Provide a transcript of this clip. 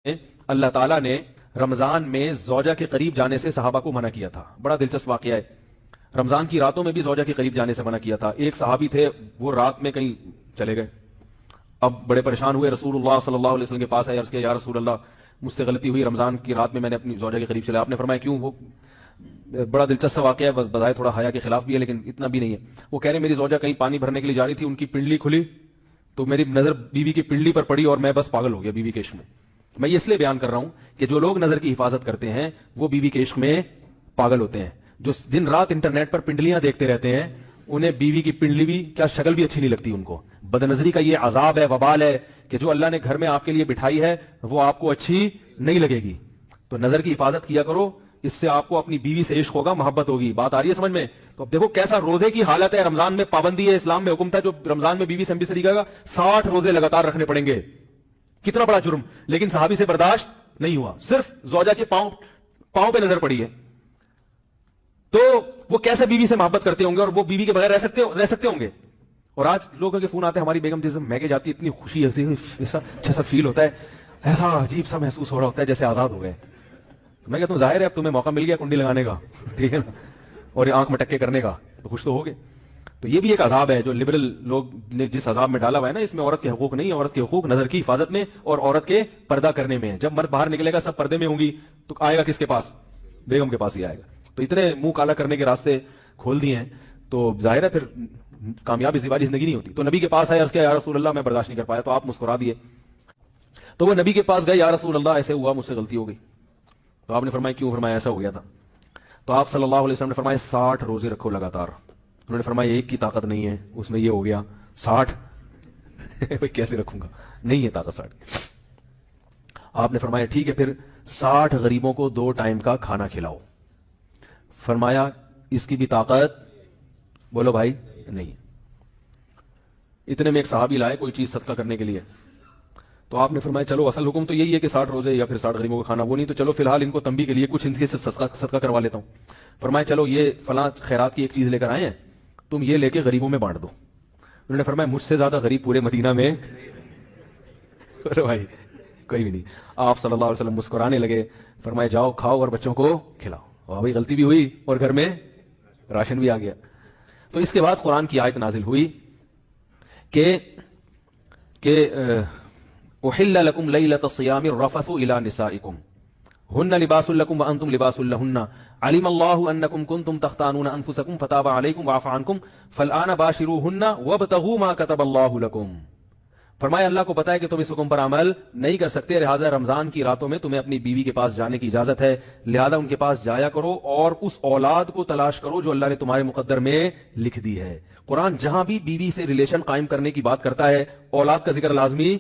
اللہ تعالیٰ نے رمضان میں زوجہ کے قریب جانے سے صحابہ کو منع کیا تھا. بڑا دلچسپ واقعہ ہے. رمضان کی راتوں میں بھی زوجہ کے قریب جانے سے منع کیا تھا. ایک صحابی تھے, وہ رات میں کہیں چلے گئے, اب بڑے پریشان ہوئے, رسول اللہ صلی اللہ علیہ وسلم کے پاس آئے, عرض کیا یا رسول اللہ مجھ سے غلطی ہوئی, رمضان کی رات میں نے اپنی زوجہ کے قریب چلا. آپ نے فرمایا کیوں؟ وہ بڑا دلچسپ واقعہ ہے, بس بظاہر تھوڑا حیا کے خلاف بھی ہے لیکن اتنا بھی نہیں ہے. وہ کہہ رہے میری زوجہ کہیں پانی بھرنے کے لیے جا رہی تھی, ان کی پنڈلی کھلی تو میری نظر بیوی کی پنڈلی پر پڑی اور میں بس پاگل ہو گیا بیوی کے عشق میں. میں یہ اس لیے بیان کر رہا ہوں کہ جو لوگ نظر کی حفاظت کرتے ہیں وہ بیوی کے عشق میں پاگل ہوتے ہیں. جو دن رات انٹرنیٹ پر پنڈلیاں دیکھتے رہتے ہیں انہیں بیوی کی پنڈلی بھی کیا شکل بھی اچھی نہیں لگتی ان کو. بد نظری کا یہ عذاب ہے, وبال ہے کہ جو اللہ نے گھر میں آپ کے لیے بٹھائی ہے وہ آپ کو اچھی نہیں لگے گی. تو نظر کی حفاظت کیا کرو, اس سے آپ کو اپنی بیوی سے عشق ہوگا, محبت ہوگی. بات آ رہی ہے سمجھ میں؟ تو اب دیکھو کیسا روزے کی حالت ہے. رمضان میں پابندی ہے, اسلام میں حکم تھا جو رمضان میں بیوی سے بھی طریقہ کا 60 روزے لگاتار رکھنے پڑیں گے. کتنا بڑا جرم, لیکن صحابی سے برداشت نہیں ہوا. صرف زوجہ کے پاؤں پہ نظر پڑی ہے تو وہ کیسے بیوی سے محبت کرتے ہوں گے, اور وہ بیوی کے بغیر رہ سکتے ہوں گے. اور آج لوگوں کے فون آتے ہیں, ہماری بیگم جیسے میکے جاتی, اتنی خوشی ایسا اچھا سا فیل ہوتا ہے, ایسا عجیب سا محسوس ہو رہا ہوتا ہے جیسے آزاد ہو گئے. تو میں کہتا ہوں ظاہر ہے اب تمہیں موقع مل گیا کنڈی لگانے کا, ٹھیک ہے نا, اور یہ آنکھ مٹکے کرنے کا, تو خوش تو ہوگے. تو یہ بھی ایک عذاب ہے جو لبرل لوگ نے جس عذاب میں ڈالا ہوا ہے نا, اس میں عورت کے حقوق نہیں ہے. عورت کے حقوق نظر کی حفاظت میں اور عورت کے پردہ کرنے میں. جب مرد باہر نکلے گا سب پردے میں ہوں گی تو آئے گا کس کے پاس؟ بیگم کے پاس ہی آئے گا. تو اتنے منہ کالا کرنے کے راستے کھول دیے ہیں تو ظاہر ہے پھر کامیاب ازدواجی زندگی نہیں ہوتی. تو نبی کے پاس آئے, عرض کیا یا رسول اللہ میں برداشت نہیں کر پایا. تو آپ مسکرا دیے. تو وہ نبی کے پاس گئے, یا رسول اللہ ایسے ہوا, مجھ سے غلطی ہو گئی. تو آپ نے فرمایا کیوں؟ فرمایا ایسا ہو گیا تھا. تو آپ صلی اللہ علیہ وسلم نے فرمایا 60 روزے رکھو لگاتار. انہوں نے فرمایا ایک کی طاقت نہیں ہے, اس میں یہ ہو گیا 60 کیسے رکھوں گا, نہیں ہے طاقت 60. آپ نے فرمایا ٹھیک ہے پھر 60 غریبوں کو 2 ٹائم کا کھانا کھلاؤ. فرمایا اس کی بھی طاقت, بولو بھائی, نہیں. اتنے میں ایک صحابی لائے کوئی چیز صدقہ کرنے کے لیے. تو آپ نے فرمایا چلو اصل حکم تو یہی ہے کہ 60 روزے یا پھر 60 غریبوں کو کھانا, وہ نہیں تو چلو فی الحال ان کو تنبیہ کے لیے کچھ ان سے صدقہ کروا لیتا ہوں. فرمایا چلو یہ فلاں خیرات کی ایک چیز لے کر آئے ہیں, تم یہ لے کے غریبوں میں بانٹ دو. انہوں نے فرمایا مجھ سے زیادہ غریب پورے مدینہ میں بھائی کوئی بھی نہیں. آپ صلی اللہ علیہ وسلم مسکرانے لگے, فرمایا جاؤ کھاؤ اور بچوں کو کھلاؤ. واہ بھائی غلطی بھی ہوئی اور گھر میں راشن بھی آ گیا. تو اس کے بعد قرآن کی آیت نازل ہوئی کہ احل لکم لیلۃ الصیام الرفث الی نسائکم ہن لباس لکم وانتم لباس لہن علم اللہ انکم کنتم تختانون انفسکم فتاب علیکم وعفى عنکم فالآن باشروہن وابتغوا ما کتب اللہ لکم. فرمایا اللہ کو پتا ہے کہ تم اس حکم پر عمل نہیں کر سکتے, لہٰذا رمضان کی راتوں میں تمہیں اپنی بیوی کے پاس جانے کی اجازت ہے, لہذا ان کے پاس جایا کرو اور اس اولاد کو تلاش کرو جو اللہ نے تمہارے مقدر میں لکھ دی ہے. قرآن جہاں بھی بیوی سے ریلیشن قائم کرنے کی بات کرتا ہے اولاد کا ذکر لازمی